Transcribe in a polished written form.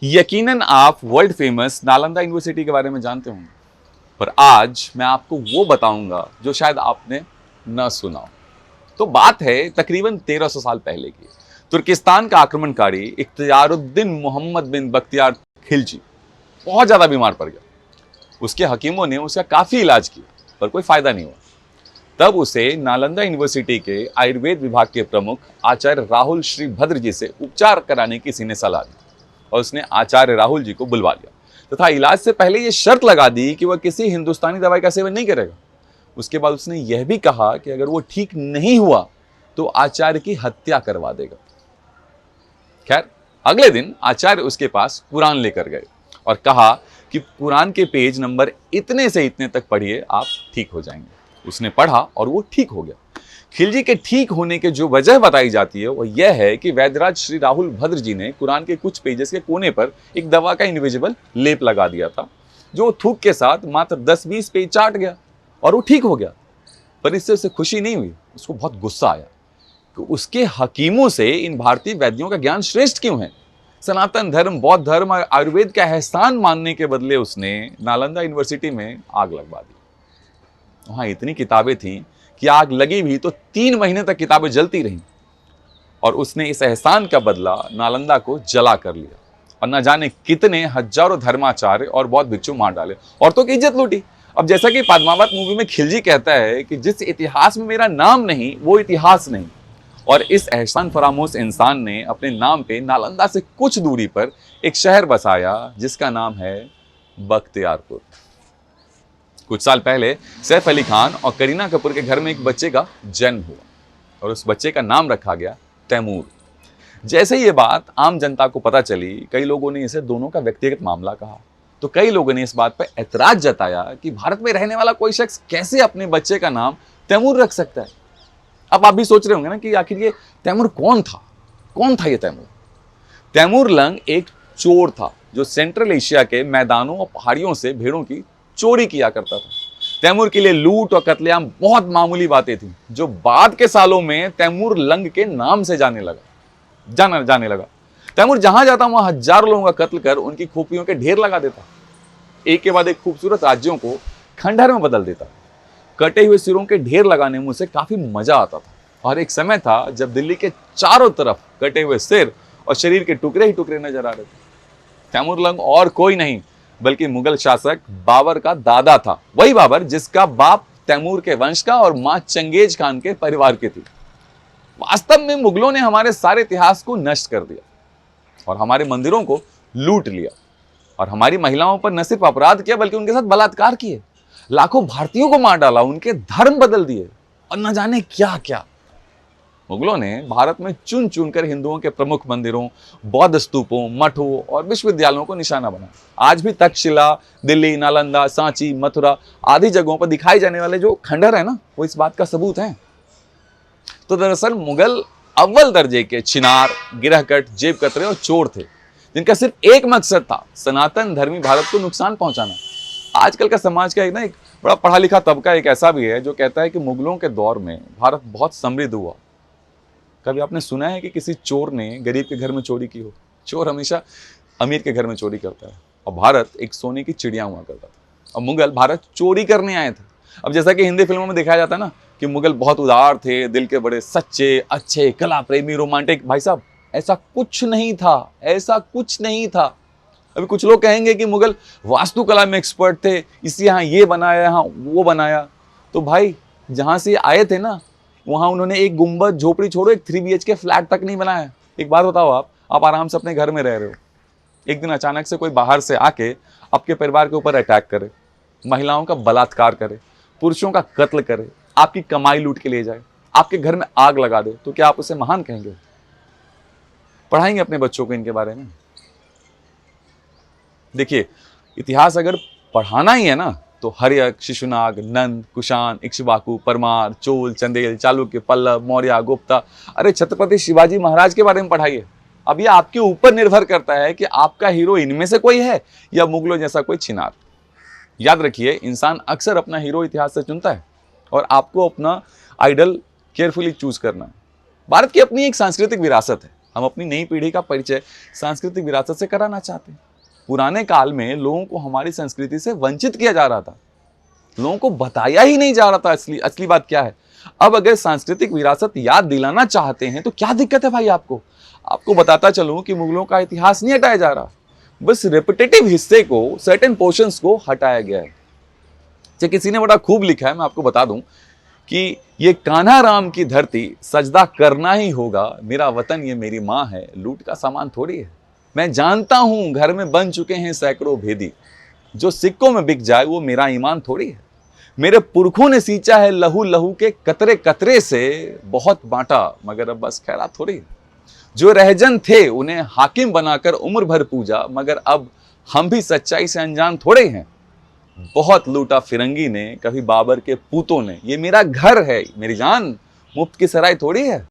यकीनन आप world famous Nalanda university के बारे में जानते होंगे, पर आज मैं आपको वो बताऊंगा जो शायद आपने न सुना हो। तो बात है तकरीबन 1300 साल पहले की। तुर्किस्तान का आक्रमणकारी इख्तियारुद्दीन मोहम्मद बिन बख्तियार खिलजी बहुत ज्यादा बीमार पड़ गया। उसके हकीमों ने उसका काफी इलाज किया, पर कोई फायदा नहीं हुआ। तब उसे नालंदा यूनिवर्सिटी के आयुर्वेद विभाग के प्रमुख आचार्य राहुल श्रीभद्र जी से उपचार कराने की किसी ने सलाह दी और उसने आचार्य राहुल जी को बुलवा लिया तथा इलाज से पहले यह शर्त लगा दी कि वह किसी हिंदुस्तानी दवाई का सेवन नहीं करेगा। उसके बाद उसने यह भी कहा कि अगर वो ठीक नहीं हुआ तो आचार्य की हत्या करवा देगा। खैर, अगले दिन आचार्य उसके पास कुरान लेकर गए और कहा कि कुरान के पेज नंबर इतने से इतने तक पढ़िए, आप ठीक हो जाएंगे। उसने पढ़ा और वो ठीक हो गया। खिलजी के ठीक होने के जो वजह बताई जाती है वो यह है कि वैद्यराज श्री राहुल भद्र जी ने कुरान के कुछ पेजेस के कोने पर एक दवा का इनविजिबल लेप लगा दिया था, जो थूक के साथ मात्र 10-20 पेज चाट गया और वो ठीक हो गया। पर इससे उसे खुशी नहीं हुई, उसको बहुत गुस्सा आया कि उसके हकीमों से इन भारतीय वैद्यों का ज्ञान श्रेष्ठ क्यों है। सनातन धर्म, बौद्ध धर्म और आयुर्वेद का एहसान मानने के बदले उसने नालंदा यूनिवर्सिटी में आग लगवा दी। वहां इतनी किताबें थीं कि आग लगी भी तो 3 महीने तक किताबें जलती रहीं और उसने इस एहसान का बदला नालंदा को जला कर लिया और न जाने कितने हजारों धर्माचार्य और बौद्ध भिक्षु मार डाले, औरतों की इज्जत लूटी। अब जैसा कि पद्मावत मूवी में खिलजी कहता है कि जिस इतिहास में मेरा नाम नहीं वो इतिहास नहीं, और इस एहसान फरामोश इंसान ने अपने नाम पे नालंदा से कुछ दूरी पर एक शहर बसाया जिसका नाम है बख्तियारपुर। कुछ साल पहले सैफ अली खान और करीना कपूर के घर में एक बच्चे का जन्म हुआ और उस बच्चे का नाम रखा गया तैमूर। जैसे ये बात आम जनता को पता चली, कई लोगों ने इसे दोनों का व्यक्तिगत मामला कहा, तो कई लोगों ने इस बात पर ऐतराज जताया कि भारत में रहने वाला कोई शख्स कैसे अपने बच्चे का नाम तैमूर रख सकता है। अब आप भी सोच रहे होंगे ना कि आखिर ये तैमूर कौन था ये तैमूर? तैमूर लंग एक चोर था जो सेंट्रल एशिया के मैदानों और पहाड़ियों से भेड़ों की चोरी किया करता था। तैमूर के लिए लूट और कत्लेआम बहुत मामूली बातें थी, जो बाद के सालों में तैमूर लंग के नाम से जाने लगा। तैमूर जहां जाता वहां हजारों लोगों का कत्ल कर उनकी खोपड़ियों के ढेर लगा देता। एक के बाद एक खूबसूरत राज्यों को खंडहर में बदल देता। कटे हुए सिरों के ढेर लगाने में उसे काफी मजा आता था और एक समय था जब दिल्ली के चारों तरफ कटे हुए सिर और शरीर के टुकड़े ही टुकड़े नजर आ रहे थे। तैमूर लंग और कोई नहीं बल्कि मुगल शासक बाबर का दादा था, वही बाबर जिसका बाप तैमूर के वंश का और मां चंगेज खान के परिवार की थी। वास्तव में मुगलों ने हमारे सारे इतिहास को नष्ट कर दिया और हमारे मंदिरों को लूट लिया और हमारी महिलाओं पर न सिर्फ अपराध किया बल्कि उनके साथ बलात्कार किए, लाखों भारतीयों को मार डाला, उनके धर्म बदल दिए और न जाने क्या क्या। मुगलों ने भारत में चुन चुनकर हिंदुओं के प्रमुख मंदिरों, बौद्ध स्तूपों, मठों और विश्वविद्यालयों को निशाना बनाया। आज भी तक्षशिला, दिल्ली, नालंदा, सांची, मथुरा आदि जगहों पर दिखाई जाने वाले जो खंडहर है ना, वो इस बात का सबूत है। तो दरअसल मुगल अव्वल दर्जे के छिनार, गिरहकट, जेब कतरे और चोर थे, जिनका सिर्फ एक मकसद था, सनातन धर्मी भारत को नुकसान पहुंचाना। आजकल का समाज का एक बड़ा पढ़ा लिखा तबका एक ऐसा भी है जो कहता है कि मुगलों के दौर में भारत बहुत समृद्ध हुआ। कभी आपने सुना है कि किसी चोर ने गरीब के घर में चोरी की हो? चोर हमेशा अमीर के घर में चोरी करता है और भारत एक सोने की चिड़िया हुआ करता था और मुगल भारत चोरी करने आए थे। अब जैसा कि हिंदी फिल्मों में दिखाया जाता है ना कि मुगल बहुत उदार थे, दिल के बड़े सच्चे, अच्छे, कला प्रेमी, रोमांटिक। भाई साहब, ऐसा कुछ नहीं था। अभी कुछ लोग कहेंगे कि मुगल वास्तुकला में एक्सपर्ट थे, इसलिए यहाँ ये बनाया, यहाँ वो बनाया। तो भाई, जहां से आए थे ना, वहां उन्होंने एक गुंबद, झोपड़ी छोड़ो, एक 3 BHK फ्लैट तक नहीं बनाया। एक बात बताओ, आप आराम से अपने घर में रह रहे हो, एक दिन अचानक से कोई बाहर से आके आपके परिवार के ऊपर अटैक करे, महिलाओं का बलात्कार करे, पुरुषों का कत्ल करे, आपकी कमाई लूट के ले जाए, आपके घर में आग लगा दे, तो क्या आप उसे महान कहेंगे? पढ़ाएंगे अपने बच्चों को इनके बारे में? देखिए, इतिहास अगर पढ़ाना ही है ना, तो हर्यक, शिशुनाग, नंद, कुषाण, इक्ष्वाकु, परमार, चोल, चंदेल, चालुक्य, पल्लव, मौर्य, गुप्ता, अरे छत्रपति शिवाजी महाराज के बारे में पढ़ाइए। अब ये आपके ऊपर निर्भर करता है कि आपका हीरो इनमें से कोई है या मुगलों जैसा कोई छिनार। याद रखिए, इंसान अक्सर अपना हीरो इतिहास से चुनता है और आपको अपना आइडल केयरफुली चूज करना है। भारत की अपनी एक सांस्कृतिक विरासत है हम अपनी नई पीढ़ी का परिचय सांस्कृतिक विरासत से कराना चाहते हैं। पुराने काल में लोगों को हमारी संस्कृति से वंचित किया जा रहा था, लोगों को बताया ही नहीं जा रहा था असली बात क्या है। अब अगर सांस्कृतिक विरासत याद दिलाना चाहते हैं तो क्या दिक्कत है भाई? आपको बताता चलूं कि मुगलों का इतिहास नहीं हटाया जा रहा, बस रिपीटेटिव हिस्से को, सर्टेन पोर्शंस को हटाया गया है। जो किसी ने बड़ा खूब लिखा है, मैं आपको बता दूं कि ये कान्हा राम की धरती, सजदा करना ही होगा, मेरा वतन ये मेरी माँ है, लूट का सामान थोड़ी है। मैं जानता हूं घर में बन चुके हैं सैकड़ों भेदी, जो सिक्कों में बिक जाए वो मेरा ईमान थोड़ी है। मेरे पुरखों ने सींचा है लहू लहू के कतरे कतरे से, बहुत बांटा मगर अब बस खैरा थोड़ी है। जो रहजन थे उन्हें हाकिम बनाकर उम्र भर पूजा, मगर अब हम भी सच्चाई से अनजान थोड़े हैं। बहुत लूटा फिरंगी ने, कभी बाबर के पूतों ने, ये मेरा घर है मेरी जान, मुफ्त की सराय थोड़ी है।